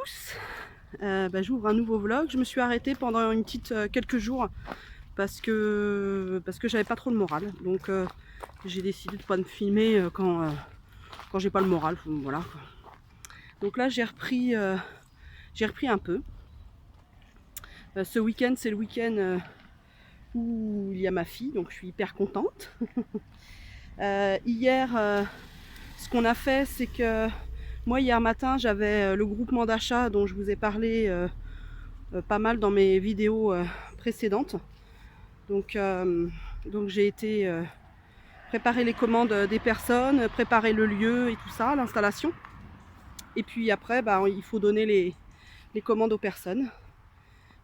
tous, j'ouvre un nouveau vlog. Je me suis arrêtée pendant quelques jours parce que j'avais pas trop le moral. Donc j'ai décidé de pas me filmer quand j'ai pas le moral. Voilà. Donc là j'ai repris un peu. Ce week-end c'est le week-end où il y a ma fille, donc je suis hyper contente. Hier, ce qu'on a fait, c'est que moi hier matin j'avais le groupement d'achat dont je vous ai parlé pas mal dans mes vidéos précédentes. Donc j'ai été préparer les commandes des personnes, préparer le lieu et tout ça, l'installation. Et puis après, il faut donner les commandes aux personnes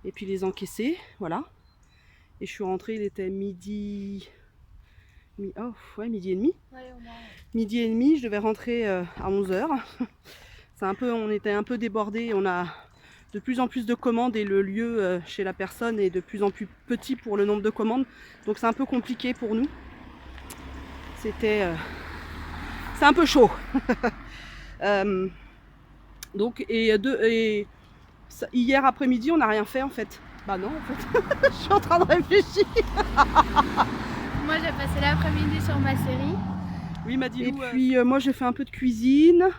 et puis les encaisser, voilà. Et je suis rentrée, il était midi et demi. Ouais, au moins. Midi et demi, je devais rentrer à 11h. On était un peu débordés, on a de plus en plus de commandes et le lieu chez la personne est de plus en plus petit pour le nombre de commandes. Donc c'est un peu compliqué pour nous. C'est un peu chaud. Hier après-midi, on n'a rien fait en fait. Bah non, en fait, je suis en train de réfléchir. Moi, j'ai passé l'après-midi sur ma série. Oui, m'a dit. Et puis moi, j'ai fait un peu de cuisine.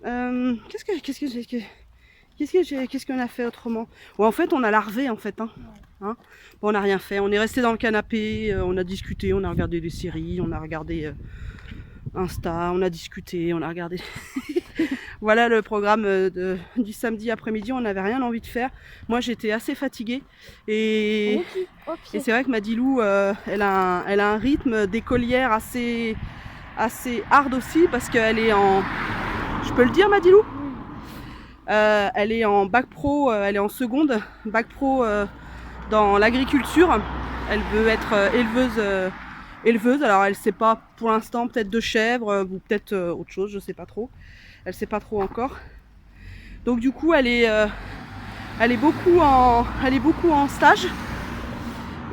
Qu'est-ce qu'on a fait autrement? Ouais, en fait, on a larvé en fait. Bon, on n'a rien fait. On est resté dans le canapé. On a discuté. On a regardé des séries. On a regardé Insta. On a discuté. On a regardé. Voilà le programme du samedi après-midi. On n'avait rien envie de faire. Moi, j'étais assez fatiguée. Et c'est vrai que Madilou, elle a un rythme d'écolière assez hard aussi parce qu'elle est en... Je peux le dire, Madilou? Elle est en bac pro, elle est en seconde, bac pro dans l'agriculture. Elle veut être éleveuse. Alors elle sait pas pour l'instant, peut-être de chèvres ou peut-être autre chose, je sais pas trop. Elle sait pas trop encore. Donc du coup, elle est beaucoup en stage.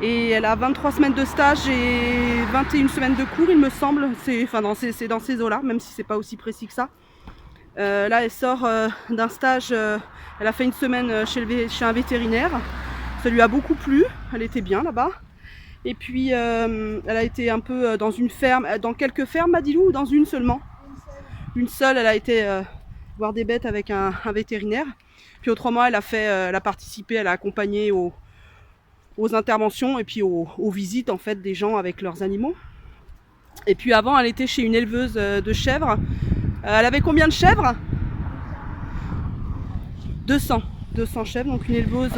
Et elle a 23 semaines de stage et 21 semaines de cours, il me semble. C'est dans ces eaux-là, même si c'est pas aussi précis que ça. Là, elle sort d'un stage. Elle a fait une semaine chez un vétérinaire. Ça lui a beaucoup plu. Elle était bien là-bas. Et puis, elle a été un peu dans une ferme. Dans quelques fermes, Madilou, ou dans une seulement? Une seule. Elle a été voir des bêtes avec un vétérinaire. Puis autrement, elle a participé, elle a accompagné aux interventions et puis aux visites en fait des gens avec leurs animaux. Et puis avant, elle était chez une éleveuse de chèvres. Elle avait combien de chèvres? 200 chèvres, donc une éleveuse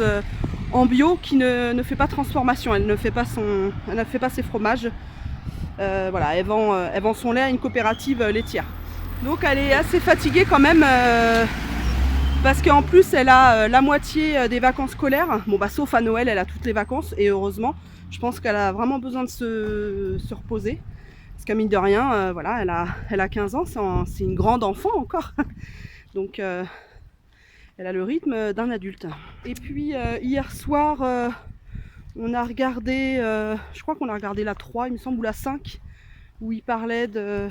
en bio qui ne fait pas de transformation, elle ne fait pas ses fromages. Voilà, elle vend son lait à une coopérative laitière. Donc elle est assez fatiguée quand même parce qu'en plus elle a la moitié des vacances scolaires. Bon sauf à Noël, elle a toutes les vacances et heureusement. Je pense qu'elle a vraiment besoin de se reposer. Parce que mine de rien, voilà, elle a 15 ans, c'est une grande enfant encore. Donc elle a le rythme d'un adulte. Et puis hier soir, on a regardé, je crois qu'on a regardé la 3, il me semble, ou la 5, où il parlait de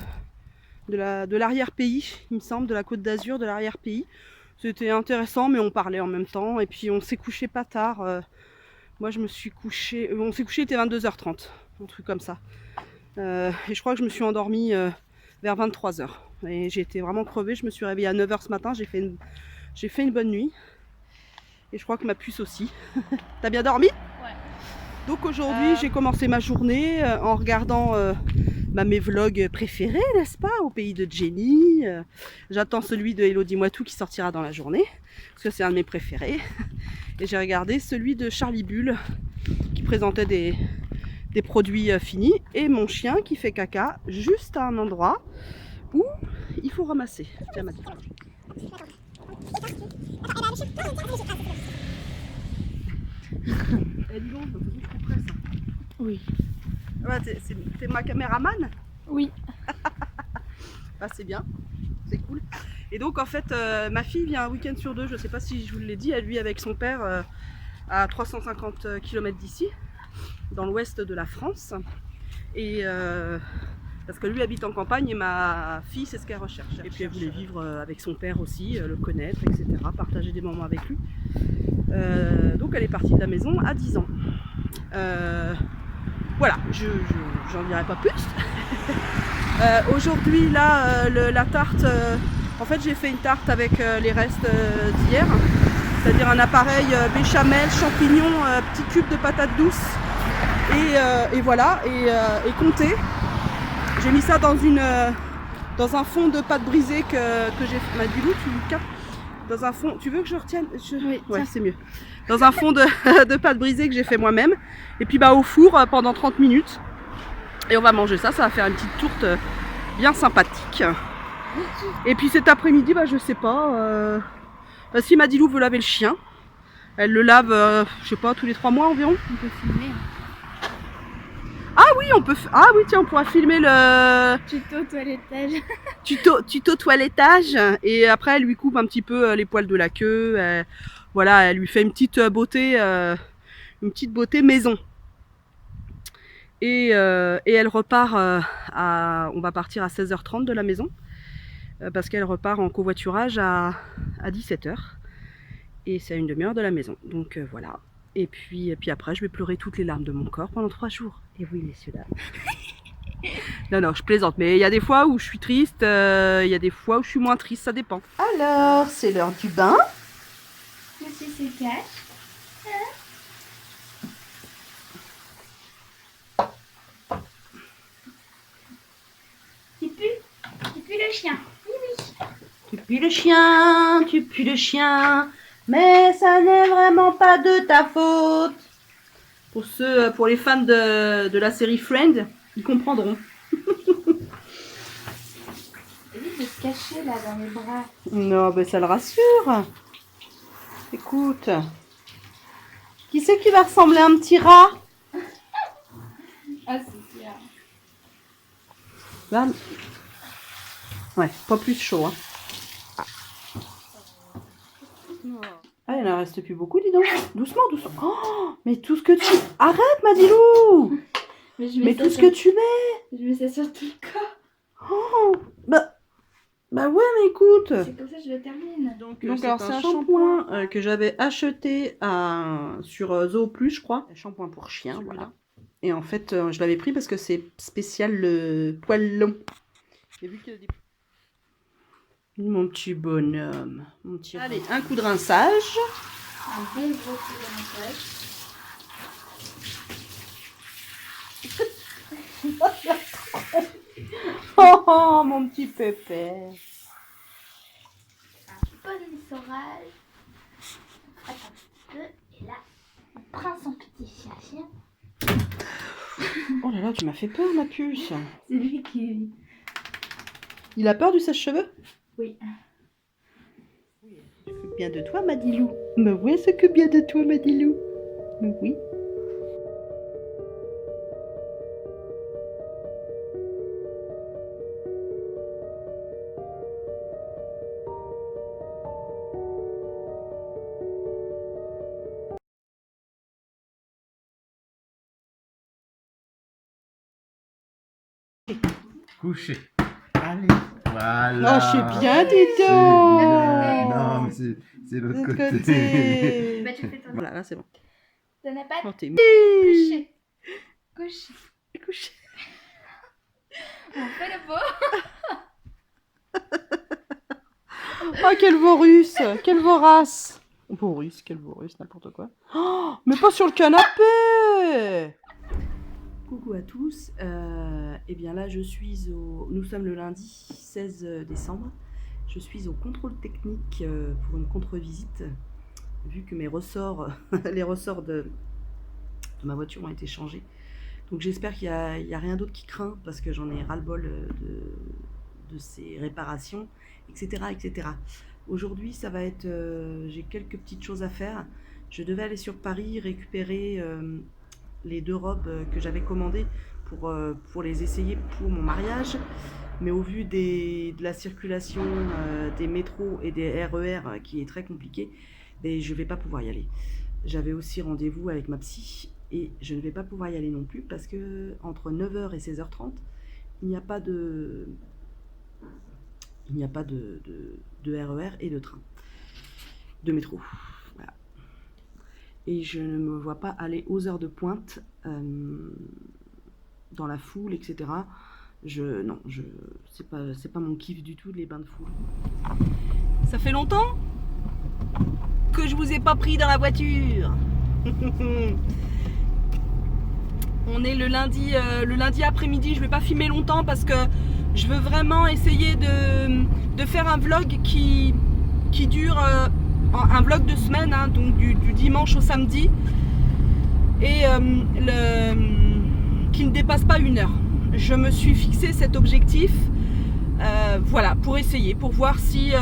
l'arrière-pays, il me semble, de la Côte d'Azur, de l'arrière-pays. C'était intéressant, mais on parlait en même temps. Et puis on s'est couché pas tard. Moi je me suis couché, on s'est couché, il était 22h30, un truc comme ça. Et je crois que je me suis endormie vers 23h. Et j'ai été vraiment crevée. Je me suis réveillée à 9h ce matin. J'ai fait une bonne nuit. Et je crois que ma puce aussi. T'as bien dormi? Ouais. Donc aujourd'hui, j'ai commencé ma journée en regardant mes vlogs préférés, n'est-ce pas? Au pays de Jenny. J'attends celui de Elodie Moitou qui sortira dans la journée. Parce que c'est un de mes préférés. Et j'ai regardé celui de Charlie Bull qui présentait des produits finis, et mon chien qui fait caca juste à un endroit où il faut ramasser. Tiens, Mathilde. Eh, dis donc, faut que je couperais ça. Oui. Ouais, t'es ma caméraman? Oui. C'est bien, c'est cool. Et donc en fait, ma fille vient un week-end sur 2, je sais pas si je vous l'ai dit, elle vit avec son père à 350 km d'ici, dans l'ouest de la France. Et Parce que lui habite en campagne et ma fille, c'est ce qu'elle recherche. Et puis elle voulait vivre avec son père aussi, le connaître, etc. Partager des moments avec lui. Donc elle est partie de la maison à 10 ans. Voilà, j'en dirai pas plus. Aujourd'hui, là, la tarte, en fait j'ai fait une tarte avec les restes d'hier. C'est-à-dire un appareil béchamel, champignons, petits cubes de patates douces et voilà, et comté. J'ai mis ça dans dans un fond de pâte brisée que j'ai fait. Madilou, tu captes. Dans un fond, tu veux que je retienne? Oui, ouais, c'est mieux. Dans un fond de pâte brisée que j'ai fait moi-même. Et puis bah au four pendant 30 minutes. Et on va manger ça, ça va faire une petite tourte bien sympathique. Et puis cet après-midi, bah je sais pas. Si Madilou veut laver le chien, elle le lave, je sais pas, tous les 3 mois environ. On peut filmer. Ah oui, ah oui, tiens, on pourra filmer le Tuto toilettage. tuto toilettage. Et après, elle lui coupe un petit peu les poils de la queue. Voilà, elle lui fait une petite beauté maison. Et elle repart on va partir à 16h30 de la maison. Parce qu'elle repart en covoiturage à 17h. Et c'est à une demi-heure de la maison. Donc voilà. Et puis après, je vais pleurer toutes les larmes de mon corps pendant 3 jours. Et oui, messieurs, dames. Non, je plaisante. Mais il y a des fois où je suis triste, il y a des fois où je suis moins triste, ça dépend. Alors, c'est l'heure du bain. Monsieur se cache. Tu pues le chien. Oui. Tu pues le chien. Mais ça n'est vraiment pas de ta faute. Pour les fans de la série Friends, ils comprendront. Évite de se cacher là dans les bras. Non, mais ça le rassure. Écoute. Qui c'est qui va ressembler à un petit rat? Ah, c'est clair. Là. Ouais, pas plus chaud. Hein. Ah, il en reste plus beaucoup, dis donc. Doucement. Oh, mais tout ce que tu... Arrête, Madilou. Mais tout ce que tu mets. Je mets ça sur tout le corps. Oh, bah ouais, mais écoute. C'est comme ça que je le termine. Donc alors, c'est un shampoing que j'avais acheté sur Zooplus, je crois. Un shampoing pour chien, voilà. Et en fait, je l'avais pris parce que c'est spécial le poil long. J'ai vu qu'il y a des... Mon petit bonhomme. Allez, un coup de rinçage. Un bon gros coup de rinçage. Oh, mon petit pépère. Un bon essorage. Attends un peu. Et là, on prend son petit chien. Oh là là, tu m'as fait peur, ma puce. C'est lui qui... Il a peur du sèche-cheveux? Oui. Je s'occupe bien de toi, Madilou. Mais oui, elle s'occupe bien de toi, Madilou. Mais oui. Couché. Allez. Voilà. Oh, je suis bien, dis C'est donc. bien. Non, mais c'est l'autre L'autre côté. côté. Bah, tu fais ton... Voilà, là c'est bon. Ça n'a pas Oh, t'es couché. Couché. couché. On fait le beau. Oh, quel vorus. Quelle vorace. Quel vorus, n'importe quoi. Oh, mais pas sur le canapé. Coucou à tous. Eh bien là, nous sommes le lundi 16 décembre. Je suis au contrôle technique pour une contre-visite. Vu que mes ressorts, les ressorts de ma voiture ont été changés. Donc j'espère qu'il y a rien d'autre qui craint parce que j'en ai ras-le-bol de ces réparations, etc. etc. Aujourd'hui, ça va être... j'ai quelques petites choses à faire. Je devais aller sur Paris récupérer les 2 robes que j'avais commandées pour les essayer pour mon mariage. Mais au vu de la circulation des métros et des RER qui est très compliquée, ben, je ne vais pas pouvoir y aller. J'avais aussi rendez-vous avec ma psy et je ne vais pas pouvoir y aller non plus parce que entre 9h et 16h30, il n'y a pas de RER et de train, de métro. Voilà. Et je ne me vois pas aller aux heures de pointe dans la foule, etc. C'est pas mon kiff du tout, les bains de foule. Ça fait longtemps que je vous ai pas pris dans la voiture. On est le lundi après-midi. Je vais pas filmer longtemps parce que je veux vraiment essayer de faire un vlog qui dure un vlog de semaine, hein, donc du dimanche au samedi, et qui ne dépasse pas 1 heure. Je me suis fixé cet objectif, voilà, pour essayer, pour voir si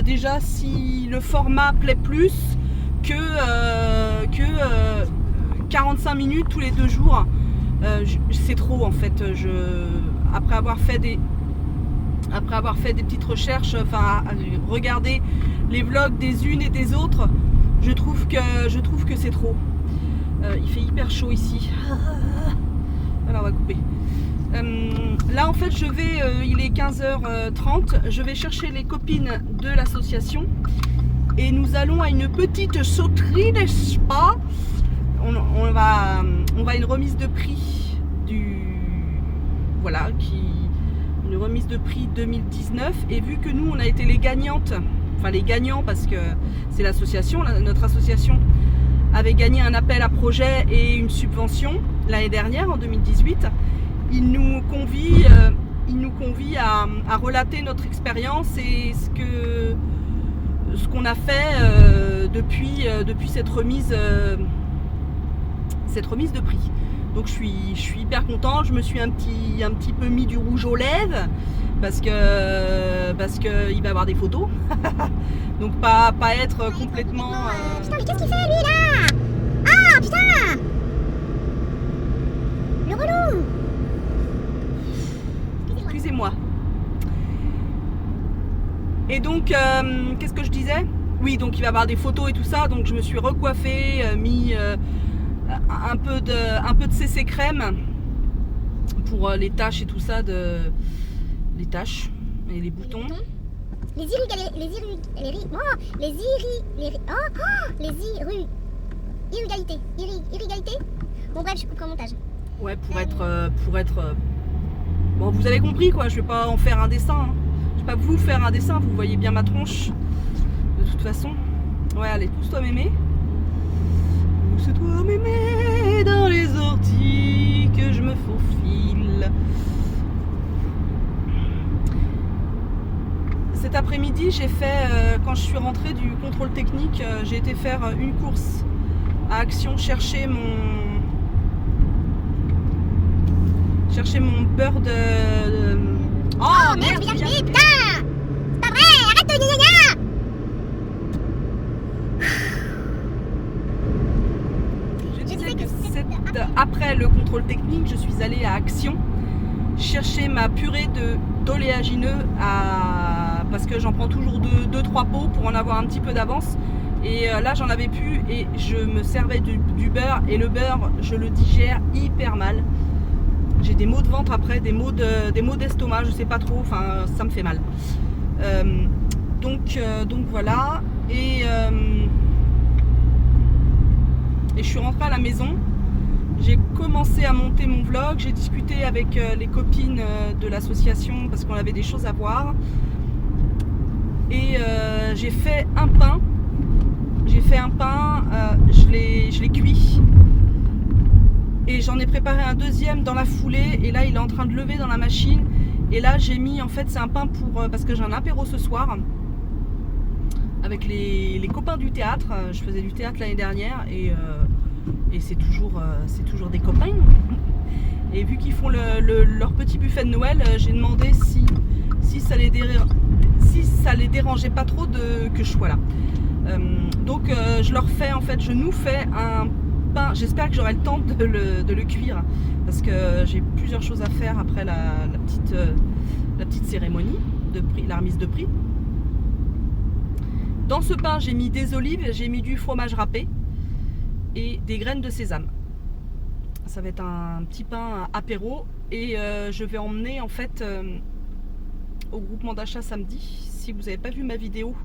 déjà si le format plaît plus que 45 minutes tous les 2 jours. C'est trop en fait. Après avoir fait des petites recherches, enfin regarder les vlogs des unes et des autres, je trouve que c'est trop. Il fait hyper chaud ici. Alors on va couper. Là en fait il est 15h30, je vais chercher les copines de l'association et nous allons à une petite sauterie, n'est-ce pas? On va à une remise de prix une remise de prix 2019, et vu que nous on a été les gagnants parce que c'est l'association, notre association avait gagné un appel à projet et une subvention l'année dernière en 2018, il nous convie à relater notre expérience et ce qu'on a fait depuis cette remise de prix. Donc je suis hyper content. Je me suis un petit peu mis du rouge aux lèvres parce que il va y avoir des photos. Donc pas être complètement. Putain, mais qu'est-ce qu'il fait lui là? Ah putain! Le relou! Excusez-moi. Et donc qu'est-ce que je disais? Oui, donc il va y avoir des photos et tout ça. Donc je me suis recoiffée, mis un peu de CC crème pour les taches et tout ça, les taches et les boutons. Irrégalité. Bon bref, je coupe au montage. Ouais, pour être bon, vous avez compris quoi, je vais pas en faire un dessin, hein. Je vais pas vous faire un dessin, vous voyez bien ma tronche de toute façon. Ouais, allez, pousse-toi mémé. Pousse-toi mémé dans les orties que je me faufile. Cet après-midi, j'ai fait, quand je suis rentrée du contrôle technique, j'ai été faire une course à Action, chercher mon beurre de... Oh merde, putain! C'est pas vrai! Arrête de gna. Je disais que après le contrôle technique, je suis allée à Action chercher ma purée d'oléagineux parce que j'en prends toujours 2-3 pots pour en avoir un petit peu d'avance. Et là j'en avais plus et je me servais du beurre, et le beurre je le digère hyper mal. J'ai des maux de ventre après, des maux d'estomac, je sais pas trop, enfin ça me fait mal. Donc voilà, et je suis rentrée à la maison. J'ai commencé à monter mon vlog, j'ai discuté avec les copines de l'association parce qu'on avait des choses à voir. Et j'ai fait un pain. Je l'ai cuit. Et j'en ai préparé un deuxième dans la foulée. Et là, il est en train de lever dans la machine. Et là, j'ai mis, en fait, c'est un pain parce que j'ai un apéro ce soir avec les copains du théâtre. Je faisais du théâtre l'année dernière et c'est toujours des copains. Et vu qu'ils font leur petit buffet de Noël, j'ai demandé si ça les dérangeait pas trop que je sois là. Donc je nous fais un pain. J'espère que j'aurai le temps de le cuire parce que j'ai plusieurs choses à faire après la petite cérémonie de prix, la remise de prix. Dans ce pain, j'ai mis des olives, j'ai mis du fromage râpé et des graines de sésame. Ça va être un petit pain apéro Et je vais emmener en fait au groupement d'achat samedi. Si vous n'avez pas vu ma vidéo,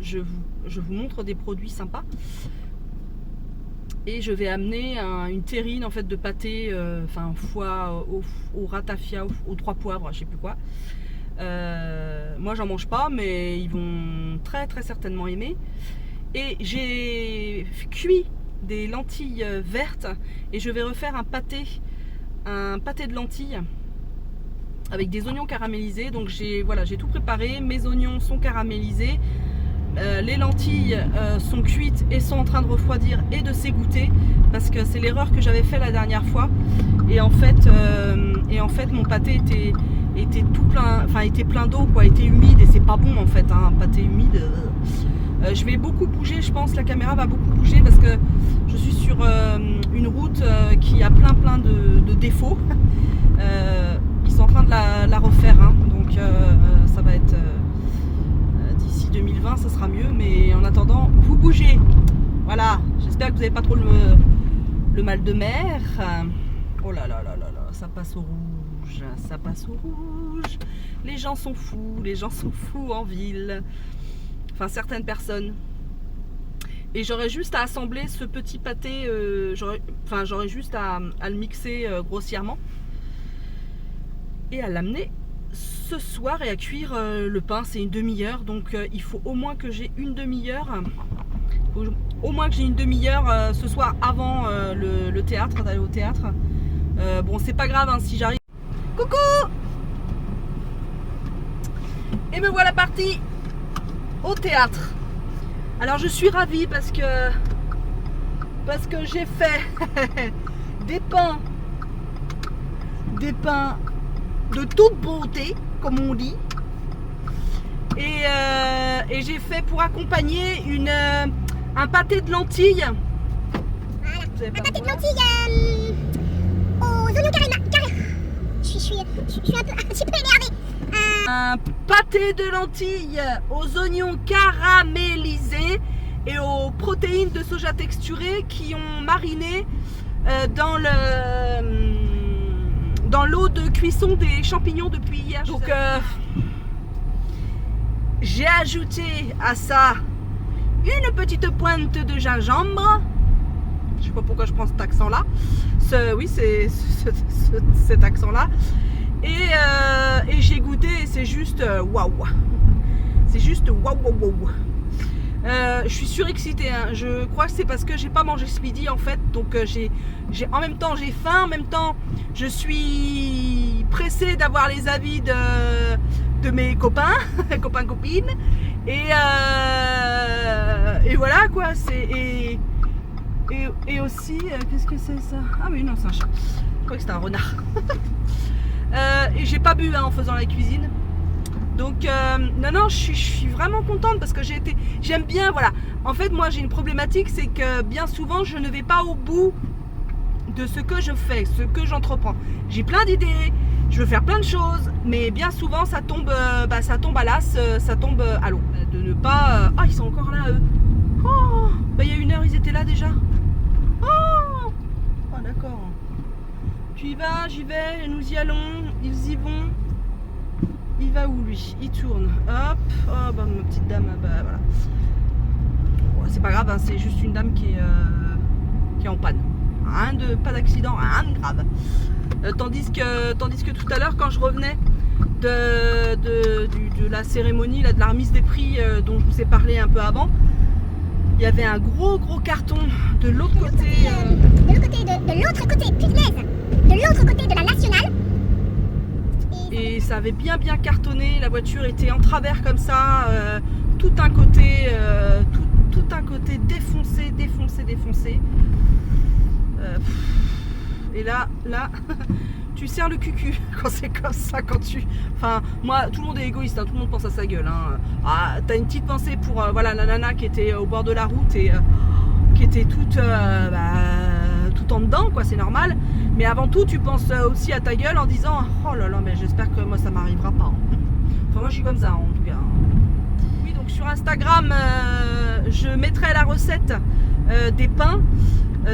je vous montre des produits sympas. Et je vais amener une terrine en fait de pâté, enfin foie au ratafia, aux 3 poivres, je sais plus quoi. Moi j'en mange pas, mais ils vont très certainement aimer. Et j'ai cuit des lentilles vertes et je vais refaire un pâté de lentilles avec des oignons caramélisés. Donc j'ai tout préparé, mes oignons sont caramélisés, les lentilles sont cuites et sont en train de refroidir et de s'égoutter, parce que c'est l'erreur que j'avais fait la dernière fois. Et en fait mon pâté était tout plein, enfin était plein d'eau quoi, était humide, et c'est pas bon en fait, hein, un pâté humide. Je vais beaucoup bouger, je pense, la caméra va beaucoup bouger parce que je suis sur une route qui a plein de défauts. Ils sont en train de la refaire, hein, donc ça va être d'ici 2020, ça sera mieux, mais en attendant, vous bougez. Voilà, j'espère que vous n'avez pas trop le mal de mer. Oh là là là là là, ça passe au rouge, ça passe au rouge. Les gens sont fous en ville. Enfin, certaines personnes. Et j'aurais juste à assembler ce petit pâté, j'aurais juste à le mixer grossièrement et à l'amener ce soir et à cuire le pain. C'est une demi-heure, donc il faut au moins que j'ai une demi-heure. Au moins que j'ai une demi-heure ce soir avant le théâtre, d'aller au théâtre. Bon, c'est pas grave hein, si j'arrive. Coucou! Et me voilà partie au théâtre. Alors je suis ravie parce que j'ai fait des pains de toute beauté, comme on dit, et j'ai fait pour accompagner un pâté de lentilles. Voilà. Un pâté de lentilles aux oignons carrés. Je suis un petit peu énervée. Un pâté de lentilles aux oignons caramélisés et aux protéines de soja texturées qui ont mariné dans l'eau de cuisson des champignons depuis hier. Donc j'ai ajouté à ça une petite pointe de gingembre. Je sais pas pourquoi je prends cet accent là. Oui, c'est cet accent là. Et j'ai goûté et c'est juste waouh. C'est juste waouh. Je suis surexcitée, hein. Je crois que c'est parce que j'ai pas mangé ce midi en fait. Donc en même temps j'ai faim, en même temps je suis pressée d'avoir les avis de mes copains, copines. Et voilà quoi. Et aussi, qu'est-ce que c'est ça? Ah oui, non, c'est un chat. Je crois que c'était un renard. Et j'ai pas bu hein, en faisant la cuisine. Donc non, je suis vraiment contente parce que j'aime bien, voilà. En fait, moi j'ai une problématique, c'est que bien souvent je ne vais pas au bout de ce que je fais, ce que j'entreprends. J'ai plein d'idées, je veux faire plein de choses, mais bien souvent ça tombe à l'as, ça tombe à l'eau. De ne pas... Ah, ils sont encore là, eux. Oh, bah, il y a 1 heure, ils étaient là déjà. Oh, d'accord. Tu y vas, j'y vais, nous y allons, ils y vont. Il va où lui? Il tourne. Hop. Oh bah ma petite dame, bah voilà. Bon, c'est pas grave, hein, c'est juste une dame qui est en panne. Pas d'accident, rien de grave. Tandis que tout à l'heure, quand je revenais de la cérémonie, là, de la remise des prix dont je vous ai parlé un peu avant, il y avait un gros carton de l'autre côté. De l'autre côté, punaise. De l'autre côté de la nationale. Et ça avait bien cartonné, la voiture était en travers comme ça, tout un côté défoncé. Et là, tu serres le cucu quand c'est comme ça, Enfin, moi, tout le monde est égoïste, hein, tout le monde pense à sa gueule. Hein. Ah, t'as une petite pensée pour voilà, la nana qui était au bord de la route et qui était toute en dedans, quoi, c'est normal. Mais avant tout, tu penses aussi à ta gueule en disant oh là là, mais j'espère que moi ça m'arrivera pas. Hein. Enfin, moi je suis comme ça en tout cas. Oui, donc sur Instagram, je mettrai la recette des pains,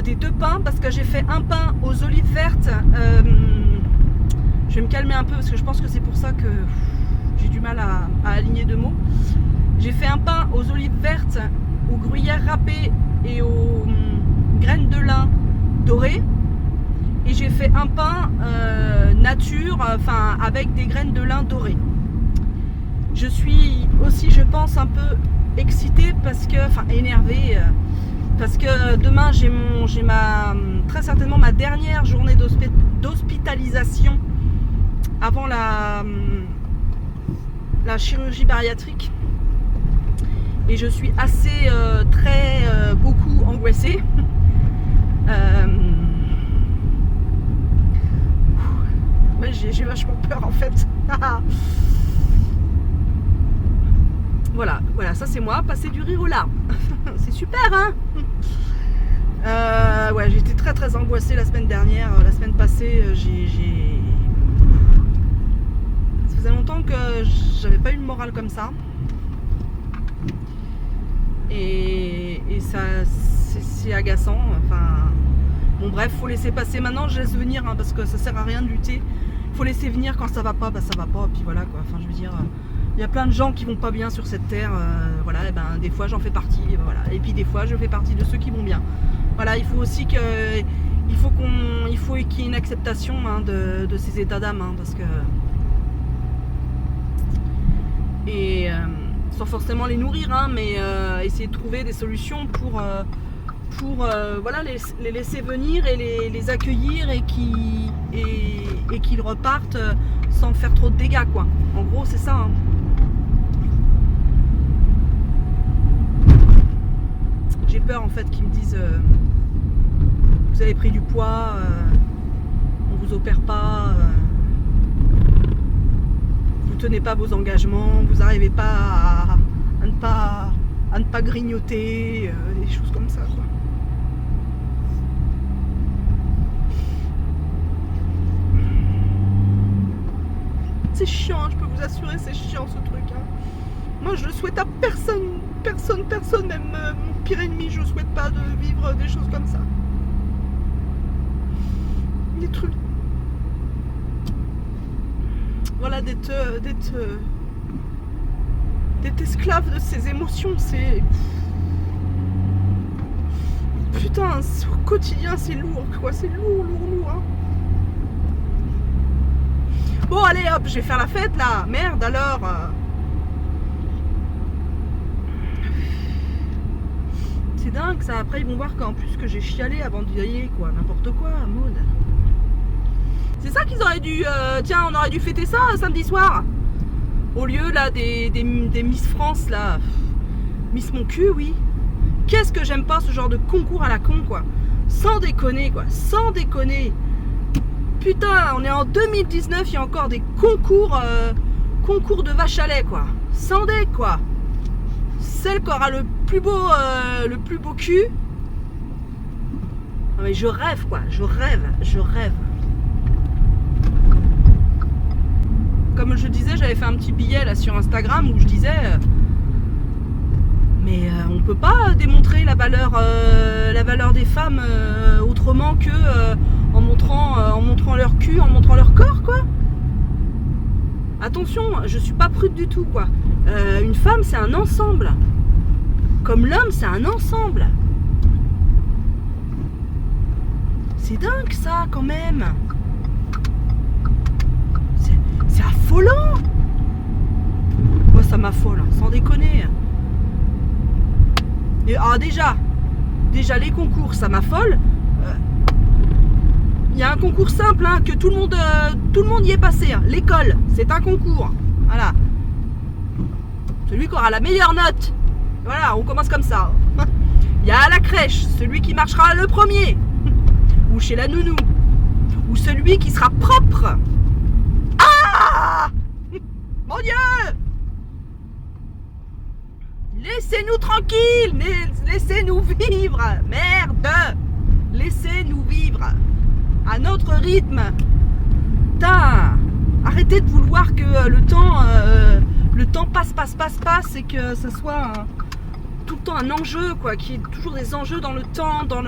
des 2 pains, parce que j'ai fait un pain aux olives vertes vais me calmer un peu parce que je pense que c'est pour ça que j'ai du mal à aligner deux mots. J'ai fait un pain aux olives vertes, aux gruyères râpées et aux graines de lin dorées. Et j'ai fait un pain nature, enfin avec des graines de lin dorées. Je suis aussi, je pense, un peu excitée parce que, enfin énervée, parce que demain j'ai très certainement ma dernière journée d'hospitalisation avant la chirurgie bariatrique. Et je suis assez, beaucoup angoissée. Ouais, j'ai vachement peur en fait. Voilà, ça c'est moi, passer du rire aux larmes. C'est super, hein. Ouais, j'étais très angoissée la semaine dernière. La semaine passée, ça faisait longtemps que j'avais pas eu le moral comme ça. Et ça, c'est agaçant. Enfin, bon bref, faut laisser passer. Maintenant, je laisse venir, hein, parce que ça sert à rien de lutter. Faut laisser venir quand ça va pas, bah ça va pas. Puis voilà quoi. Enfin, je veux dire, il y a plein de gens qui vont pas bien sur cette terre. Voilà, et ben des fois j'en fais partie. Et ben, voilà. Et puis des fois, je fais partie de ceux qui vont bien. Voilà, il faut aussi qu'il y ait une acceptation, hein, de ces états d'âme, hein, parce que sans forcément les nourrir, hein, mais essayer de trouver des solutions pour voilà, les laisser venir et les accueillir et qu'ils repartent sans faire trop de dégâts, quoi. En gros, c'est ça, hein. J'ai peur en fait qu'ils me disent vous avez pris du poids, on vous opère pas, vous tenez pas vos engagements, vous n'arrivez pas à ne pas grignoter, des choses comme ça, quoi. C'est chiant, hein, je peux vous assurer, c'est chiant ce truc, hein. Moi je le souhaite à personne, même mon pire ennemi, je ne souhaite pas de vivre des choses comme ça. Des trucs. Voilà, d'être esclave de ses émotions, c'est. Putain, au quotidien c'est lourd, quoi, c'est lourd, hein. Bon, allez hop, je vais faire la fête là, merde alors. C'est dingue ça, après ils vont voir qu'en plus que j'ai chialé avant d'y aller, quoi, n'importe quoi, Maud. C'est ça qu'ils auraient dû, tiens, on aurait dû fêter ça samedi soir. Au lieu là des Miss France là, Miss mon cul, oui. Qu'est-ce que j'aime pas ce genre de concours à la con, quoi. Sans déconner, quoi, sans déconner. Putain, on est en 2019, il y a encore des concours de vache à lait, quoi. Sans déconner, quoi. Celle qui aura le plus beau cul. Non mais je rêve, quoi, je rêve. Comme je disais, j'avais fait un petit billet là sur Instagram où je disais mais on peut pas démontrer la valeur des femmes autrement que en montrant leur cul, en montrant leur corps, quoi. Attention, je suis pas prude du tout, quoi. Une femme, c'est un ensemble. Comme l'homme, c'est un ensemble. C'est dingue, ça, quand même. C'est affolant. Moi, ça m'affole, hein, sans déconner. Et, déjà, les concours, ça m'affole. Il y a un concours simple, hein, que tout le monde y est passé, hein. L'école, c'est un concours. Voilà. Celui qui aura la meilleure note. Voilà, on commence comme ça. Il y a la crèche, celui qui marchera le premier. Ou chez la nounou. Ou celui qui sera propre. Ah! Mon Dieu! Laissez-nous tranquilles, laissez-nous vivre. Merde! Laissez-nous vivre. À notre rythme. Putain! Arrêtez de vouloir que le temps passe et que ce soit tout le temps un enjeu, quoi, qu'il y ait toujours des enjeux dans le temps, dans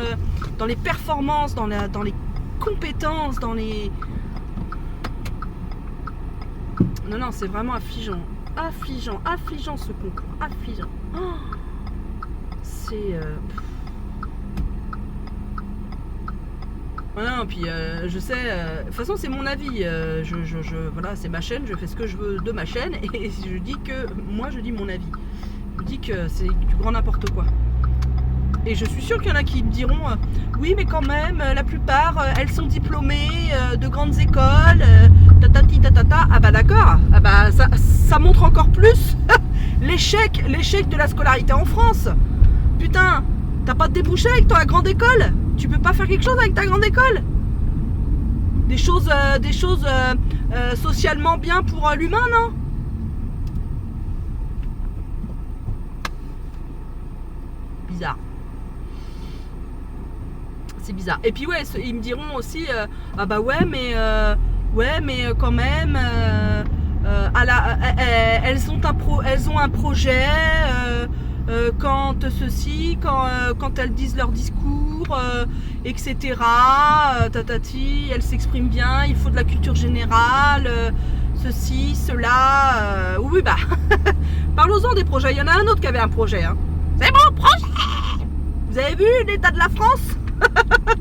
les performances, dans les compétences, dans les... Non, non, c'est vraiment affligeant. Affligeant, affligeant ce concours. Affligeant. Oh, c'est... Voilà, puis je sais, de toute façon c'est mon avis, voilà, c'est ma chaîne, je fais ce que je veux de ma chaîne et je dis que, moi je dis mon avis. Je dis que c'est du grand n'importe quoi. Et je suis sûre qu'il y en a qui me diront oui mais quand même la plupart elles sont diplômées de grandes écoles, tatati tatata. Ah bah d'accord, ah bah ça montre encore plus l'échec de la scolarité en France. Putain, t'as pas de débouché avec ta grande école? Tu peux pas faire quelque chose avec ta grande école? Des choses socialement bien pour l'humain, non? Bizarre. C'est bizarre. Et puis ouais, ils me diront aussi ah bah ouais mais quand même elles ont un projet quand ceci, quand elles disent leur discours, etc. Tatati, elles s'expriment bien, il faut de la culture générale, ceci, cela. Oui bah parlons-en des projets. Il y en a un autre qui avait un projet. Hein. C'est mon projet. Vous avez vu l'état de la France?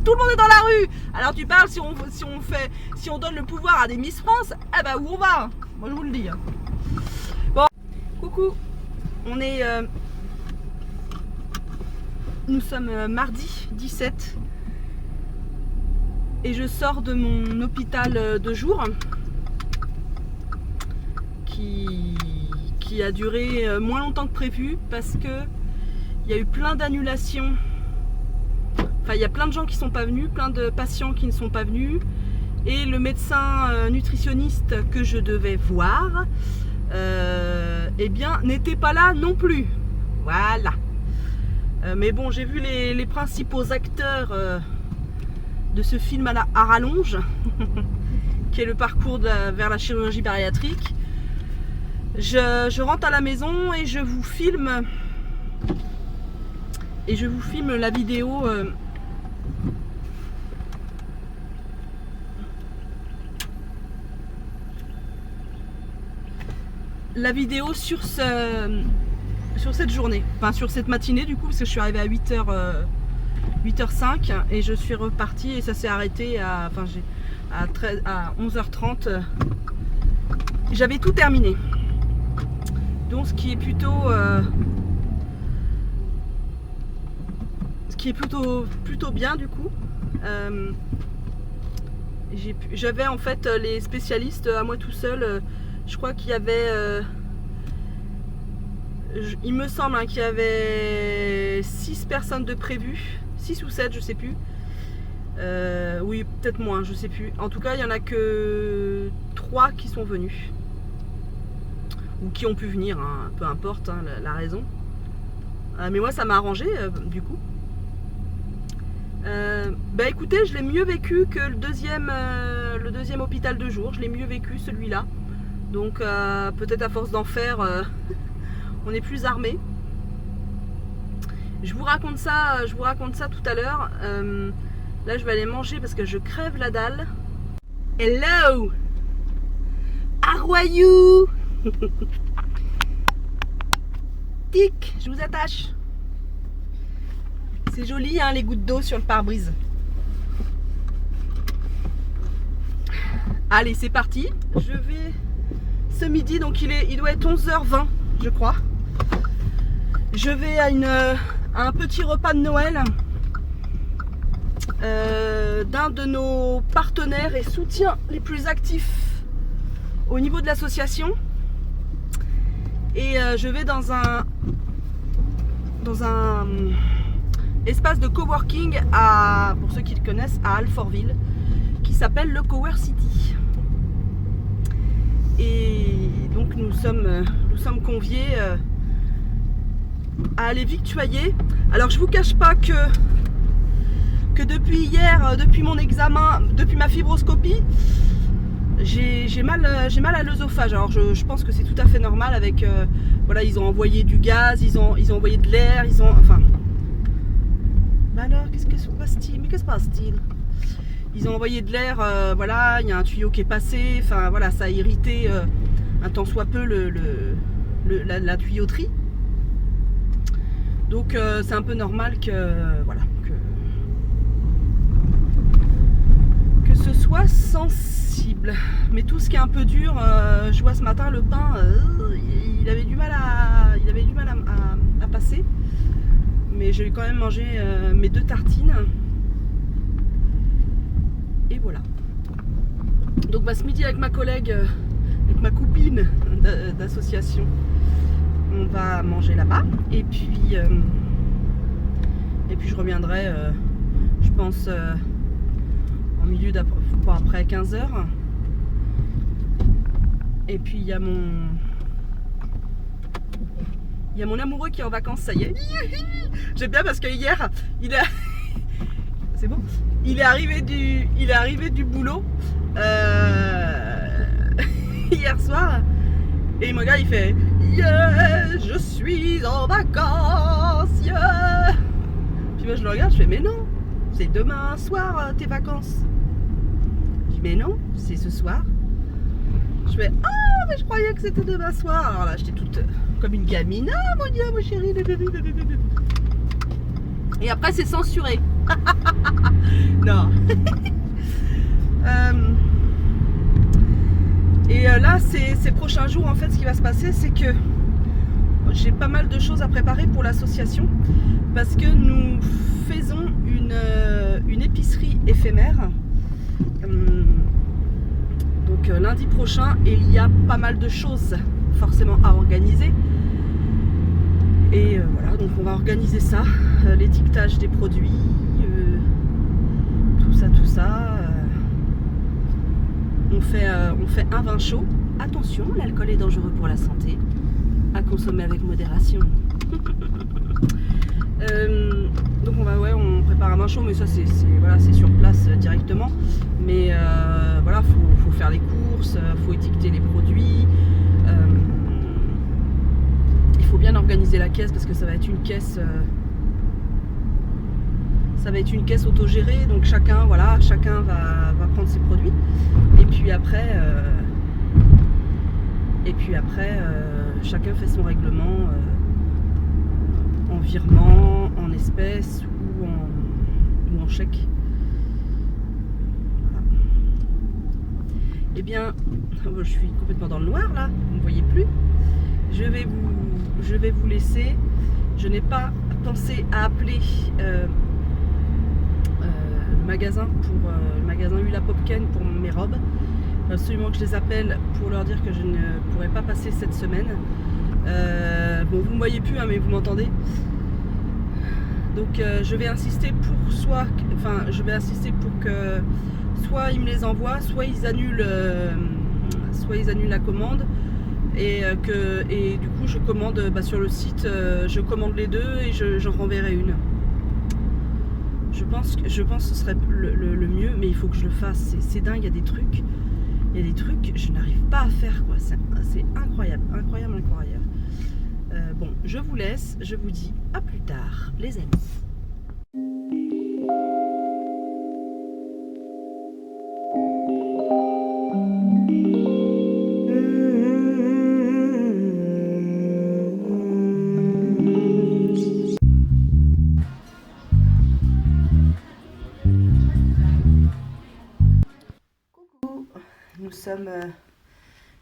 Tout le monde est dans la rue. Alors tu parles si on donne le pouvoir à des Miss France, eh ben où on va? Moi je vous le dis. Bon, coucou. On est nous sommes mardi 17 et je sors de mon hôpital de jour qui a duré moins longtemps que prévu parce que il y a eu plein d'annulations. Enfin, il y a plein de gens qui ne sont pas venus, plein de patients qui ne sont pas venus et le médecin nutritionniste que je devais voir eh bien n'était pas là non plus. Voilà. Mais bon, j'ai vu les principaux acteurs de ce film à rallonge qui est le parcours vers la chirurgie bariatrique. Je rentre à la maison et je vous filme la vidéo sur cette journée, enfin sur cette matinée du coup, parce que je suis arrivée à 8h05 et je suis repartie et ça s'est arrêté à 11h30. J'avais tout terminé. Donc ce qui est plutôt bien du coup. J'avais en fait les spécialistes à moi tout seul. Je crois qu'il y avait il me semble qu'il y avait 6 personnes de prévues, 6 ou 7 je sais plus. Oui peut-être moins, je sais plus. En tout cas il y en a que 3 qui sont venus ou qui ont pu venir, hein, peu importe hein, la raison. Mais moi ça m'a arrangé du coup. Bah écoutez, je l'ai mieux vécu que le deuxième hôpital de jour. Je l'ai mieux vécu celui-là. Donc peut-être à force d'en faire, on est plus armé. Je vous raconte ça tout à l'heure. Là je vais aller manger parce que je crève la dalle. Hello! How are you? Tic, je vous attache. C'est joli hein, les gouttes d'eau sur le pare-brise. Allez c'est parti. Je vais ce midi, donc il doit être 11h20 je crois. Je vais à un petit repas de Noël d'un de nos partenaires et soutiens les plus actifs au niveau de l'association. Et je vais dans un espace de coworking pour ceux qui le connaissent, à Alfortville, qui s'appelle le Cower City. Et donc nous sommes conviés à aller victuailler. Alors je vous cache pas que depuis hier, depuis mon examen, depuis ma fibroscopie, j'ai mal à l'œsophage. Alors je pense que c'est tout à fait normal avec voilà, ils ont envoyé du gaz, ils ont envoyé de l'air, enfin. Bah alors qu'est-ce que se passe-t-il? Mais que se passe-t-il? Ils ont envoyé de l'air, voilà, il y a un tuyau qui est passé, enfin voilà, ça a irrité un tant soit peu la tuyauterie. Donc c'est un peu normal que voilà que ce soit sensible. Mais tout ce qui est un peu dur, je vois ce matin le pain, il avait du mal à passer. Mais j'ai quand même mangé mes 2 tartines. Et voilà. Donc bah, ce midi avec ma collègue, avec ma copine d'association, on va manger là-bas. Et puis je reviendrai, je pense, en milieu après 15h. Et puis il y a mon amoureux qui est en vacances, ça y est. J'aime bien parce que hier, il a c'est bon. Il est arrivé du boulot hier soir et il me regarde, il fait yeah, je suis en vacances. Yeah. Puis moi je le regarde, je fais mais non, c'est demain soir tes vacances. Je dis mais non, c'est ce soir. Je fais ah mais je croyais que c'était demain soir. Alors là j'étais toute comme une gamine. Ah mon dieu mon chéri. Et après c'est censuré. Non. Et là, ces prochains jours, en fait, ce qui va se passer, c'est que j'ai pas mal de choses à préparer pour l'association parce que nous faisons une épicerie éphémère. Donc lundi prochain, et il y a pas mal de choses forcément à organiser. Et voilà, donc on va organiser ça, l'étiquetage des produits, tout ça. On fait un vin chaud. Attention, l'alcool est dangereux pour la santé. À consommer avec modération. Donc on prépare un vin chaud, mais ça c'est sur place directement. Mais voilà, faut faire les courses, faut étiqueter les produits. Il faut bien organiser la caisse parce que ça va être une caisse. Ça va être une caisse autogérée, donc chacun va prendre ses produits. Et puis après, chacun fait son règlement en virement, en espèces ou en chèque. Voilà. Eh bien, je suis complètement dans le noir là, vous ne me voyez plus. Je vais vous laisser. Je n'ai pas pensé à appeler le magasin Hula Popken pour mes robes. Il faut absolument que je les appelle pour leur dire que je ne pourrai pas passer cette semaine. Bon, vous ne me voyez plus, hein, mais vous m'entendez. Donc je vais insister pour que soit ils me les envoient, soit ils annulent la commande. Et du coup je commande sur le site, je commande les deux et j'en renverrai une. Je pense que ce serait le mieux, mais il faut que je le fasse. C'est dingue, il y a des trucs je n'arrive pas à faire quoi. C'est incroyable. Bon, je vous laisse, je vous dis à plus tard les amis.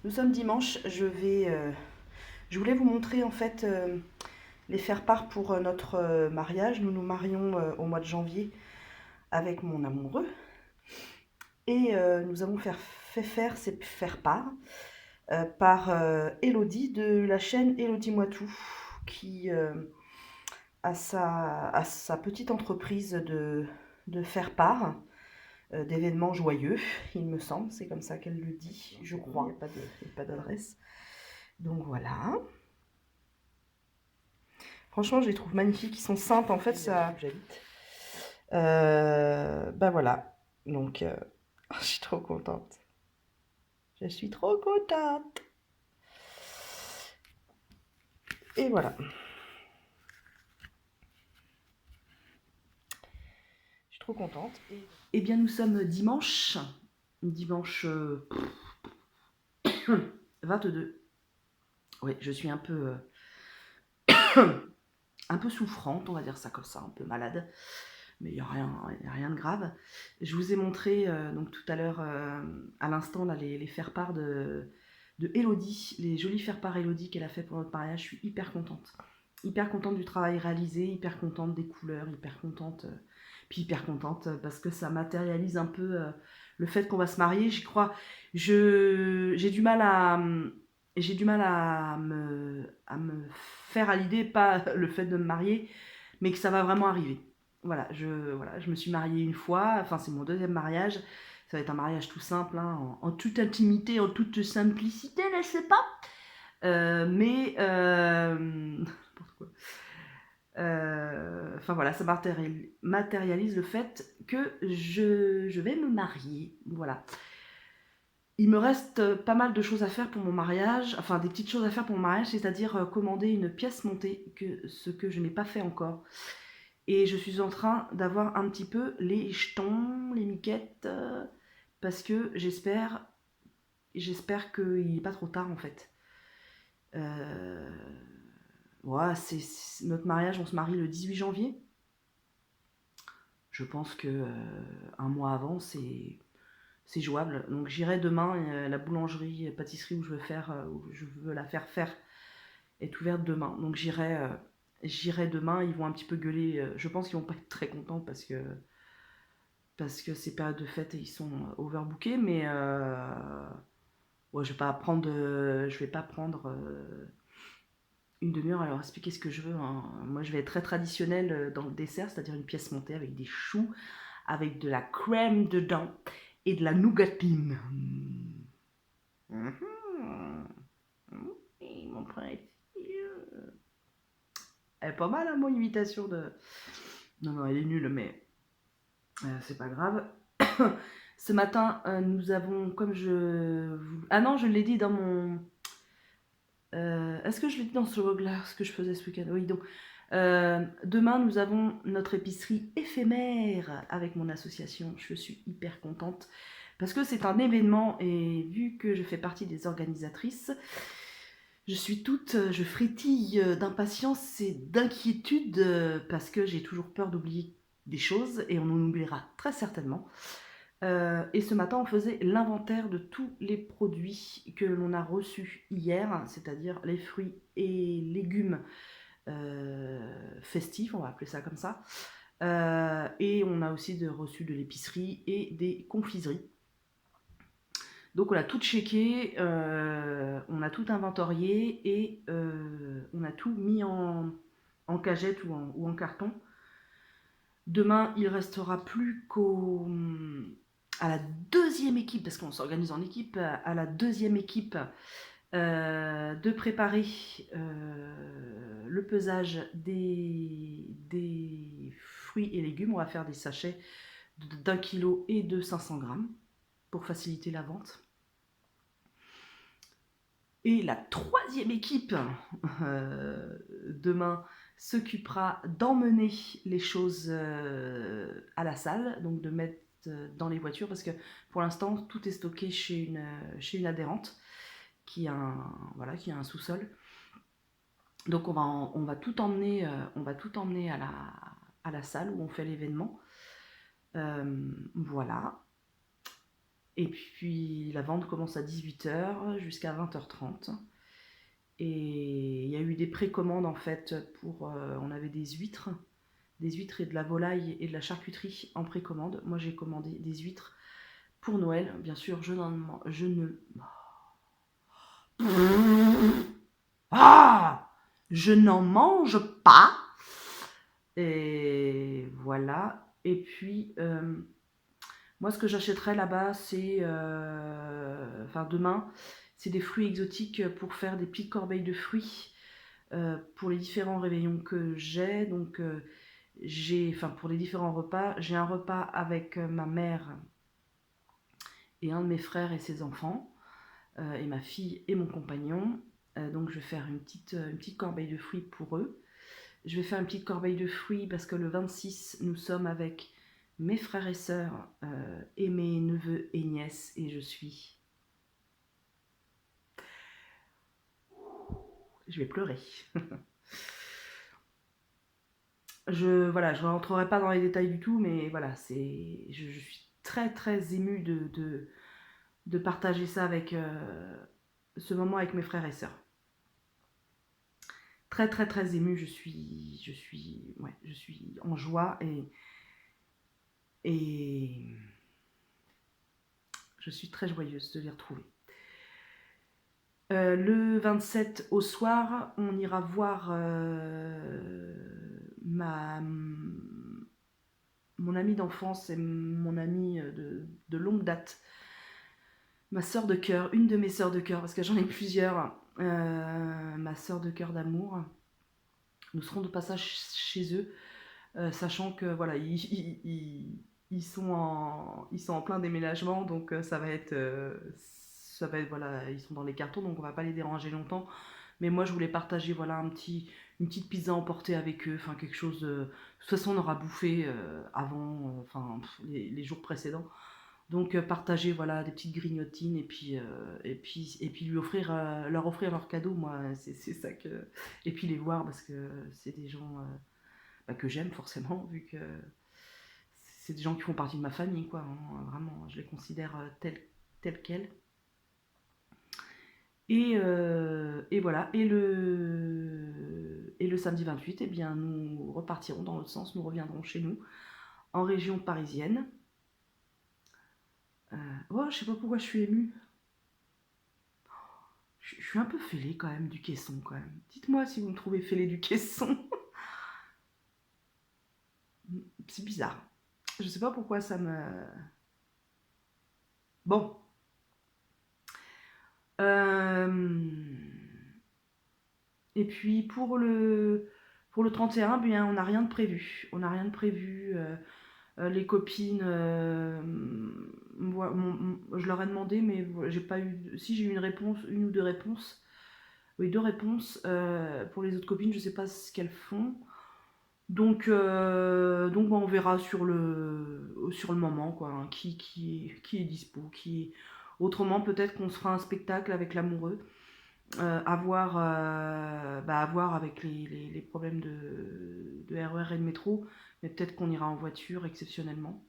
Nous sommes dimanche. Je voulais vous montrer en fait les faire-part pour notre mariage. Nous nous marions au mois de janvier avec mon amoureux. Et nous avons fait faire ces faire-part par Elodie de la chaîne Elodie Moitou qui a sa petite entreprise de faire-part. D'événements joyeux, il me semble, c'est comme ça qu'elle le dit, je crois, il n'y a pas d'adresse. Donc voilà. Franchement, je les trouve magnifiques, ils sont simples, en fait, ça... J'habite. Ben voilà, donc je suis trop contente. Je suis trop contente. Et voilà. Trop contente. Eh bien, nous sommes dimanche 22. Oui, je suis un peu souffrante, on va dire ça comme ça, un peu malade. Mais il n'y a rien de grave. Je vous ai montré donc tout à l'heure, à l'instant, là, les faire-part de Elodie, les jolis faire-part Elodie qu'elle a fait pour notre mariage. Je suis hyper contente. Hyper contente du travail réalisé, hyper contente des couleurs, hyper contente. Puis hyper contente parce que ça matérialise un peu le fait qu'on va se marier. J'y crois. J'ai du mal à me faire à l'idée, pas le fait de me marier, mais que ça va vraiment arriver. Voilà, je me suis mariée une fois, enfin c'est mon deuxième mariage. Ça va être un mariage tout simple, hein, en toute intimité, en toute simplicité, n'est-ce pas? Mais n'importe quoi. Enfin voilà, ça matérialise le fait que je vais me marier. Voilà. Il me reste pas mal de choses à faire pour mon mariage, enfin des petites choses à faire pour mon mariage, c'est-à-dire commander une pièce montée, ce que je n'ai pas fait encore. Et je suis en train d'avoir un petit peu les jetons, les miquettes, parce que j'espère qu'il n'est pas trop tard en fait. Ouais, c'est notre mariage, on se marie le 18 janvier. Je pense que un mois avant, c'est jouable. Donc j'irai demain, la boulangerie, pâtisserie où je veux la faire est ouverte demain. Donc j'irai demain, ils vont un petit peu gueuler. Je pense qu'ils vont pas être très contents parce que c'est période de fête et ils sont overbookés, mais ouais, je vais pas prendre une demi-heure à leur expliquer ce que je veux, hein. Moi je vais être très traditionnelle dans le dessert, c'est-à-dire une pièce montée avec des choux, avec de la crème dedans et de la nougatine. Oui, mon précieux. Elle est pas mal, hein, mon imitation de... Non, elle est nulle, mais c'est pas grave. Ce matin, nous avons, comme je... Ah non, je l'ai dit dans mon... Est-ce que je l'ai dit dans ce vlog-là, ce que je faisais ce week-end? Oui, donc... demain, nous avons notre épicerie éphémère avec mon association. Je suis hyper contente parce que c'est un événement et vu que je fais partie des organisatrices, je frétille d'impatience et d'inquiétude parce que j'ai toujours peur d'oublier des choses et on en oubliera très certainement. Et ce matin, on faisait l'inventaire de tous les produits que l'on a reçus hier, c'est-à-dire les fruits et légumes festifs, on va appeler ça comme ça. Et on a aussi reçu de l'épicerie et des confiseries. Donc on a tout checké, on a tout inventorié et on a tout mis en cagette ou en carton. Demain, il restera plus à la deuxième équipe, parce qu'on s'organise en équipe, à la deuxième équipe de préparer le pesage des fruits et légumes. On va faire des sachets d'1 kg et de 500 grammes pour faciliter la vente. Et la troisième équipe, demain, s'occupera d'emmener les choses à la salle, donc de mettre dans les voitures, parce que pour l'instant, tout est stocké chez une adhérente qui a un sous-sol. Donc on va tout emmener à la salle où on fait l'événement. Voilà. Et puis la vente commence à 18h jusqu'à 20h30. Et il y a eu des précommandes en fait on avait des huîtres et de la volaille et de la charcuterie en précommande. Moi j'ai commandé des huîtres pour Noël. Bien sûr, je n'en mange pas. Et voilà. Et puis moi, ce que j'achèterai là-bas, c'est... demain, c'est des fruits exotiques pour faire des petites corbeilles de fruits pour les différents réveillons que j'ai. Donc, pour les différents repas, j'ai un repas avec ma mère et un de mes frères et ses enfants, et ma fille et mon compagnon. Donc, je vais faire une petite corbeille de fruits pour eux. Je vais faire une petite corbeille de fruits parce que le 26, nous sommes avec mes frères et sœurs et mes neveux et nièces, et je suis je vais pleurer. Je rentrerai pas dans les détails du tout, mais voilà, je suis très très émue de partager ça avec ce moment avec mes frères et sœurs. Très très très émue, je suis en joie et je suis très joyeuse de les retrouver. Le 27 au soir, on ira voir mon amie d'enfance et mon amie de longue date, ma sœur de cœur, une de mes sœurs de cœur, parce que j'en ai plusieurs, ma sœur de cœur d'amour. Nous serons de passage chez eux, sachant que voilà, ils sont en plein déménagement, donc ça va être voilà, ils sont dans les cartons, donc on va pas les déranger longtemps. Mais moi je voulais partager voilà une petite pizza emportée avec eux, enfin quelque chose de toute façon on aura bouffé avant, les jours précédents. Donc partager voilà des petites grignotines et puis lui offrir leur offrir leur cadeau, moi c'est ça que, et puis les voir parce que c'est des gens que j'aime forcément, vu que c'est des gens qui font partie de ma famille, quoi, hein, vraiment, je les considère tels quels. Et voilà, et le samedi 28, eh bien, nous repartirons dans l'autre sens, nous reviendrons chez nous, en région parisienne. Je sais pas pourquoi je suis émue. Je suis un peu fêlée quand même du caisson, quand même. Dites-moi si vous me trouvez fêlée du caisson. C'est bizarre. Je sais pas pourquoi ça me... Bon. Et puis pour le 31, bien, on n'a rien de prévu. On n'a rien de prévu. Les copines, je leur ai demandé, mais j'ai pas eu... Si, j'ai eu une ou deux réponses. Oui, deux réponses. Pour les autres copines, je sais pas ce qu'elles font. Donc on verra sur le moment, quoi, hein, qui est dispo, autrement peut-être qu'on se fera un spectacle avec l'amoureux, à voir avec les problèmes de RER et de métro, mais peut-être qu'on ira en voiture exceptionnellement,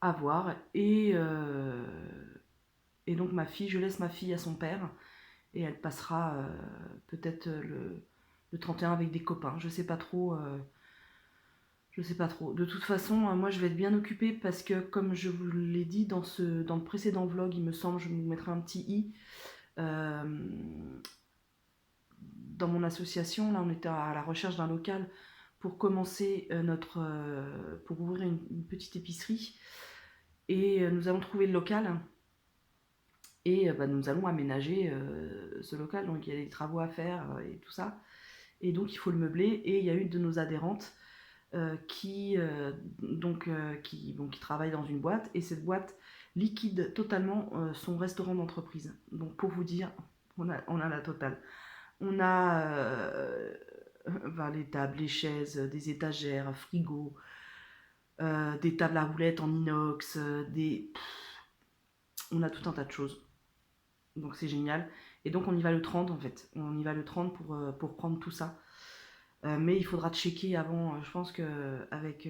à voir. Et donc je laisse ma fille à son père et elle passera peut-être le 31 avec des copains, je sais pas trop. De toute façon, moi je vais être bien occupée parce que, comme je vous l'ai dit dans le précédent vlog, il me semble, je vous mettrai un petit i. Dans mon association, là on était à la recherche d'un local pour commencer pour ouvrir une petite épicerie. Et nous avons trouvé le local. Et nous allons aménager ce local, donc il y a des travaux à faire et tout ça. Et donc il faut le meubler. Et il y a une de nos adhérentes qui travaille dans une boîte, et cette boîte liquide totalement son restaurant d'entreprise. Donc pour vous dire, on a la totale. On a les tables, les chaises, des étagères, frigo, des tables à roulettes en inox, on a tout un tas de choses. Donc c'est génial. Et donc on y va le 30 en fait. On y va le 30 pour prendre tout ça. Mais il faudra checker avant. Je pense qu'avec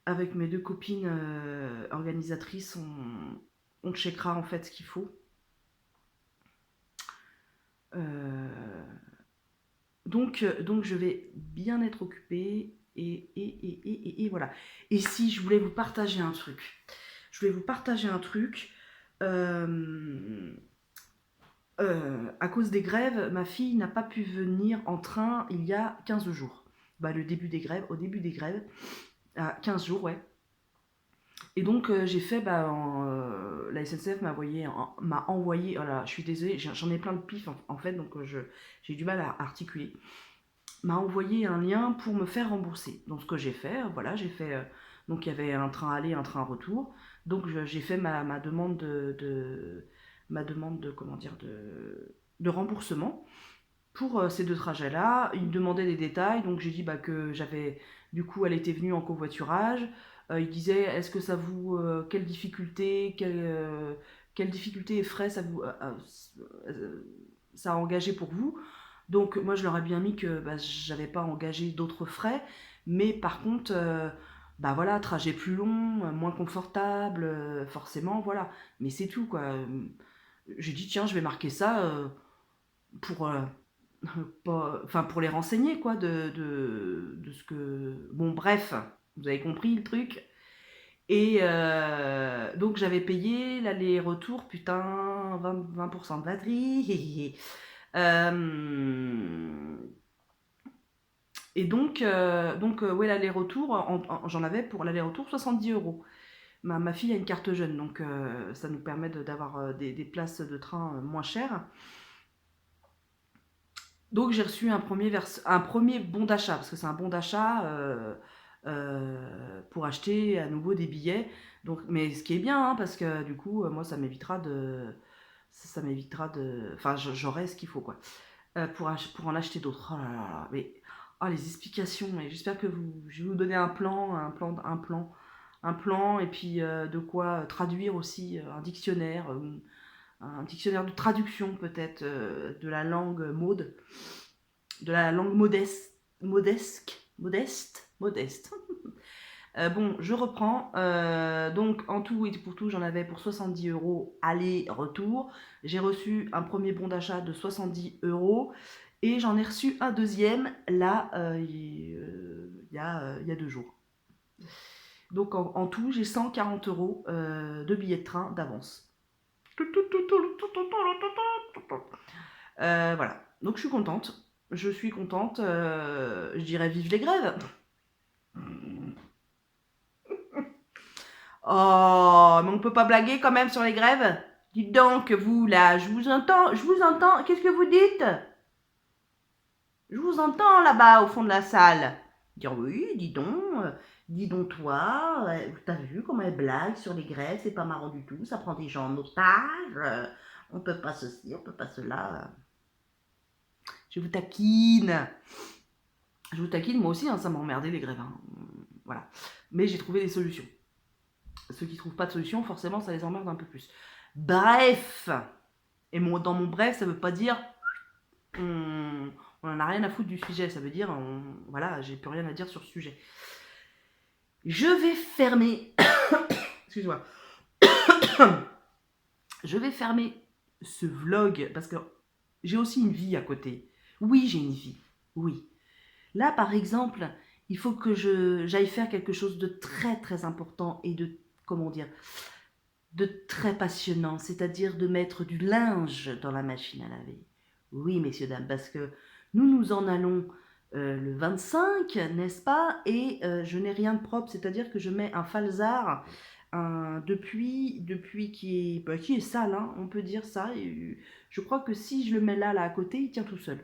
avec mes deux copines organisatrices, on checkera en fait ce qu'il faut. Donc je vais bien être occupée et voilà. Et si je voulais vous partager un truc, à cause des grèves, ma fille n'a pas pu venir en train il y a 15 jours. Au début des grèves, 15 jours, ouais. Et donc j'ai fait, la SNCF m'a envoyé, voilà, je suis désolée, j'en ai plein de pif en fait, donc j'ai du mal à articuler. M'a envoyé un lien pour me faire rembourser. Donc ce que j'ai fait, donc il y avait un train aller, un train retour. Donc j'ai fait ma demande de remboursement pour ces deux trajets-là. Il me demandait des détails, donc j'ai dit que j'avais, du coup, elle était venue en covoiturage. Il disait, est-ce que ça vous, quelle difficulté, quelle difficulté et frais ça a engagé pour vous. Donc moi je leur ai bien mis que j'avais pas engagé d'autres frais, mais par contre, bah voilà, trajet plus long, moins confortable, forcément, voilà. Mais c'est tout quoi. J'ai dit tiens, je vais marquer ça pour, enfin pour les renseigner quoi de ce que. Bon bref, vous avez compris le truc. Et donc j'avais payé l'aller-retour, putain, 20% de batterie. Et donc, ouais, l'aller-retour, j'en avais pour l'aller-retour 70 euros. Ma fille a une carte jeune, donc ça nous permet d'avoir des places de train moins chères. Donc j'ai reçu un premier bon d'achat, parce que c'est un bon d'achat pour acheter à nouveau des billets. Donc, mais ce qui est bien, hein, parce que du coup, moi, ça m'évitera de... Enfin, j'aurai ce qu'il faut, quoi. Pour en acheter d'autres. Oh là là là. Mais les explications. Mais j'espère que je vais vous donner un plan, et puis de quoi traduire aussi un dictionnaire de traduction peut-être de la langue modeste. Bon, je reprends. Donc, en tout et pour tout, j'en avais pour 70 euros aller-retour. J'ai reçu un premier bon d'achat de 70 euros et j'en ai reçu un deuxième là, il y a 2 jours. Donc, en tout, j'ai 140 euros de billets de train d'avance. Voilà. Donc, je suis contente. Je dirais vive les grèves. Oh, mais on peut pas blaguer quand même sur les grèves. Dites donc, vous là, je vous entends. Qu'est-ce que vous dites? Je vous entends là-bas au fond de la salle. Dire oui, dis donc toi, t'as vu comment elle blague sur les grèves, c'est pas marrant du tout, ça prend des gens en otage, on peut pas ceci, on peut pas cela. Je vous taquine. Moi aussi, hein, ça m'a emmerdé les grèves. Hein. Voilà. Mais j'ai trouvé des solutions. Ceux qui trouvent pas de solution, forcément, ça les emmerde un peu plus. Bref. Et dans mon bref, ça veut pas dire on en a rien à foutre du sujet. Ça veut dire, voilà, j'ai plus rien à dire sur ce sujet. Je vais fermer. Excuse-moi. Je vais fermer ce vlog parce que j'ai aussi une vie à côté. Oui, j'ai une vie. Oui. Là, par exemple, il faut que j'aille faire quelque chose de très très important et de, comment dire, de très passionnant, c'est-à-dire de mettre du linge dans la machine à laver. Oui, messieurs, dames, parce que nous en allons le 25, n'est-ce pas? Et je n'ai rien de propre, c'est-à-dire que je mets un falzar depuis qui est sale, hein, on peut dire ça. Et je crois que si je le mets là à côté, il tient tout seul.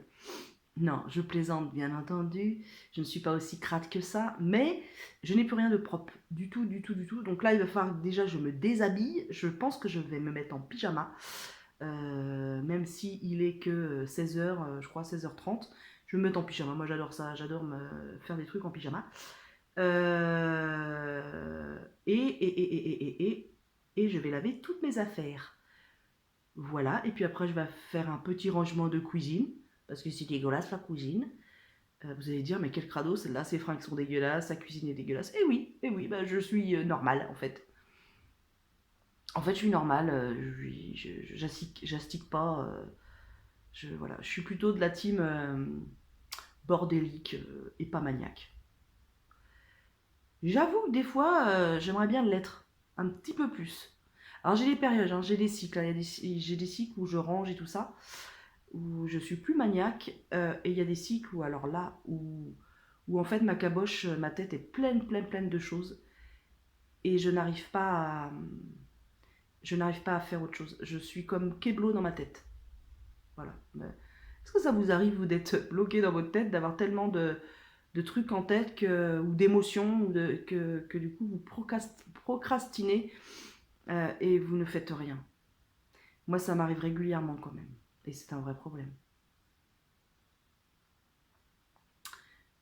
Non, je plaisante, bien entendu. Je ne suis pas aussi crade que ça, mais je n'ai plus rien de propre. Du tout. Donc là, il va falloir que déjà je me déshabille. Je pense que je vais me mettre en pyjama. Même si il est que 16h, je crois 16h30. Je vais me mettre en pyjama. Moi, j'adore ça. J'adore me faire des trucs en pyjama. Et je vais laver toutes mes affaires. Voilà. Et puis après, je vais faire un petit rangement de cuisine. Parce que c'est dégueulasse la cuisine. Vous allez dire, mais quel crado, celle-là, ses fringues sont dégueulasses, sa cuisine est dégueulasse. Eh oui, bah, je suis normale en fait. En fait, je suis normale, j'astique pas. Voilà, je suis plutôt de la team bordélique et pas maniaque. J'avoue que des fois, j'aimerais bien l'être, un petit peu plus. Alors j'ai des périodes, hein, j'ai des cycles, hein, j'ai des cycles où je range et tout ça, où je suis plus maniaque, et il y a des cycles où alors là, où en fait ma caboche, ma tête est pleine de choses, et je n'arrive pas à faire autre chose. Je suis comme Keblo dans ma tête. Voilà. Est-ce que ça vous arrive, vous, d'être bloqué dans votre tête, d'avoir tellement de trucs en tête ou d'émotions, que du coup vous procrastinez et vous ne faites rien? Moi, ça m'arrive régulièrement quand même. Et c'est un vrai problème.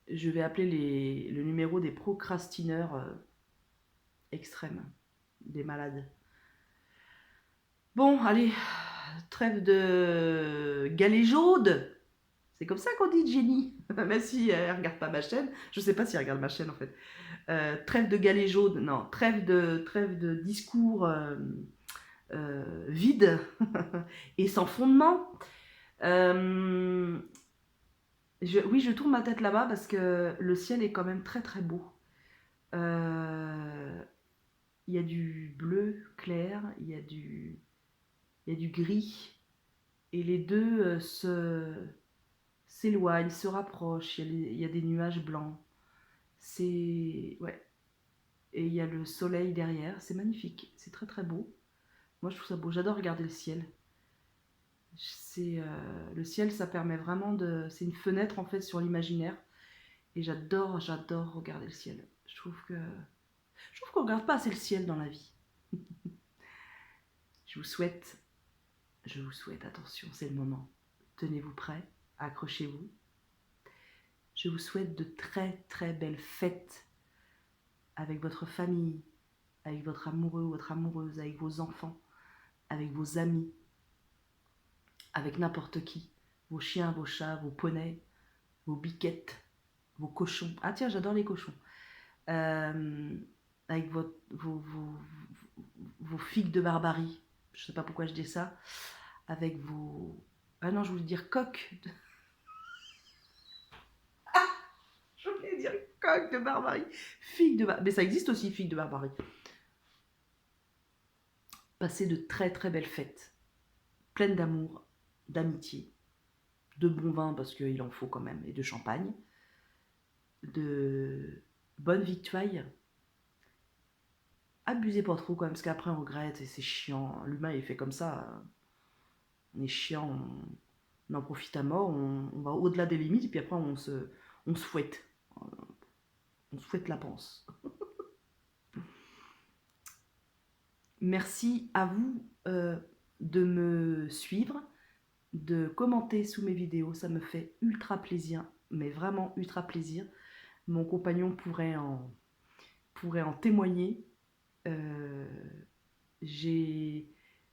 Je vais appeler le numéro des procrastineurs extrêmes, des malades. Bon. Bon, allez, trêve de galéjaude. C'est comme ça qu'on dit Jenny. Même si elle regarde pas ma chaîne. Je sais pas si elle regarde ma chaîne en fait. Trêve de galéjaude, non, trêve de discours vide et sans fondement. Oui, je tourne ma tête là-bas parce que le ciel est quand même très très beau. Il y a du bleu clair, il y a du gris, et les deux s'éloignent, se rapprochent. Il y a des nuages blancs. Ouais. Et il y a le soleil derrière. C'est magnifique. C'est très très beau. Moi, je trouve ça beau. J'adore regarder le ciel. Le ciel, ça permet vraiment de... C'est une fenêtre en fait sur l'imaginaire. Et j'adore regarder le ciel. Je trouve qu'on regarde pas assez le ciel dans la vie. Je vous souhaite, attention, c'est le moment. Tenez-vous prêts, accrochez-vous. Je vous souhaite de très très belles fêtes avec votre famille, avec votre amoureux ou votre amoureuse, avec vos enfants, avec vos amis, avec n'importe qui. Vos chiens, vos chats, vos poneys, vos biquettes, vos cochons. Ah tiens, j'adore les cochons. Avec vos figues de barbarie. Je sais pas pourquoi je dis ça. Avec vos... Ah non, je voulais dire coq. Je voulais dire coq de barbarie. Figue de barbarie. Mais ça existe aussi, figue de barbarie. Passez de très très belles fêtes. Pleines d'amour, d'amitié, de bon vin parce qu'il en faut quand même, et de champagne. De bonnes victuailles. Abusez pas trop quand même, parce qu'après on regrette et c'est chiant. L'humain est fait comme ça. On est chiant, on en profite à mort, on va au-delà des limites et puis après on se fouette. On se fouette la panse. Merci à vous de me suivre, de commenter sous mes vidéos. Ça me fait ultra plaisir, mais vraiment ultra plaisir. Mon compagnon pourrait en témoigner.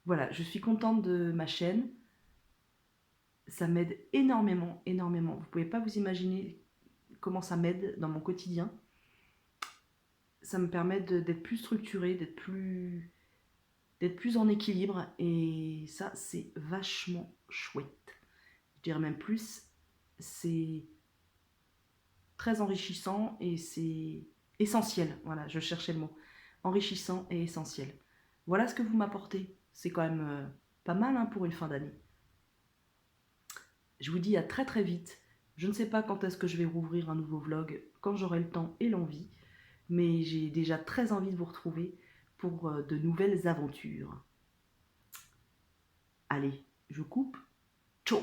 Voilà, je suis contente de ma chaîne. Ça m'aide énormément, énormément. Vous ne pouvez pas vous imaginer comment ça m'aide dans mon quotidien. Ça me permet d'être plus structurée, d'être plus en équilibre. Et ça, c'est vachement chouette. Je dirais même plus, c'est très enrichissant et c'est essentiel. Voilà, je cherchais le mot. Enrichissant et essentiel. Voilà ce que vous m'apportez. C'est quand même pas mal hein, pour une fin d'année. Je vous dis à très très vite. Je ne sais pas quand est-ce que je vais rouvrir un nouveau vlog, quand j'aurai le temps et l'envie. Mais j'ai déjà très envie de vous retrouver pour de nouvelles aventures. Allez, je coupe. Ciao!